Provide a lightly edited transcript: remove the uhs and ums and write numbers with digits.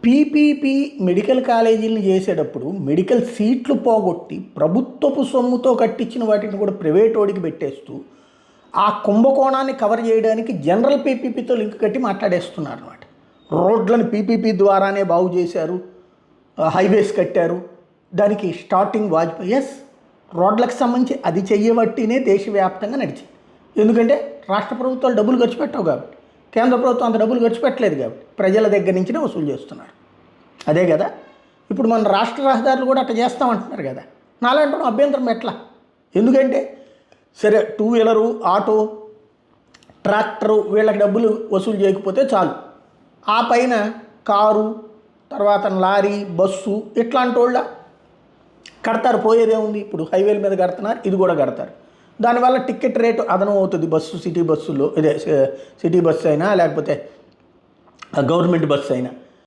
PPP medical కాలేజీలను చేసేటప్పుడు medical సీట్లు పోగొట్టి ప్రభుత్వపు సొమ్ముతో కట్టించిన వాటిని కూడా ప్రైవేట్ వాడికి పెట్టేస్తూ ఆ కుంభకోణాన్ని కవర్ చేయడానికి జనరల్ పీపీపీతో లింక్ కట్టి మాట్లాడేస్తున్నారు అన్నమాట. రోడ్లను పీపీపీ ద్వారానే బాగు చేశారు, హైవేస్ కట్టారు, దానికి స్టార్టింగ్ వాజ్పేయి. ఎస్, రోడ్లకు సంబంధించి అది చెయ్యబట్టినే దేశవ్యాప్తంగా నడిచింది. ఎందుకంటే రాష్ట్ర ప్రభుత్వాలు డబ్బులు ఖర్చు పెట్టవు కాబట్టి, కేంద్ర ప్రభుత్వం అంత డబ్బులు ఖర్చు పెట్టలేదు కాబట్టి ప్రజల దగ్గర నుంచినే వసూలు చేస్తున్నారు. అదే కదా ఇప్పుడు మన రాష్ట్ర రహదారులు కూడా అట్లా చేస్తామంటున్నారు కదా. నాలాంటి అభ్యంతరం ఎట్లా? ఎందుకంటే సరే, టూ వీలరు, ఆటో, ట్రాక్టరు వీళ్ళకి డబ్బులు వసూలు చేయకపోతే చాలు, ఆ పైన కారు, తర్వాత లారీ, బస్సు ఇట్లాంటి వాళ్ళ కడతారు. పోయేదేముంది? ఇప్పుడు హైవేల మీద కడుతున్నారు, ఇది కూడా కడతారు. దానివల్ల టికెట్ రేటు అదనం అవుతుంది. బస్సు, సిటీ బస్సుల్లో, ఇదే సిటీ బస్సు అయినా లేకపోతే గవర్నమెంట్ బస్సు అయినా.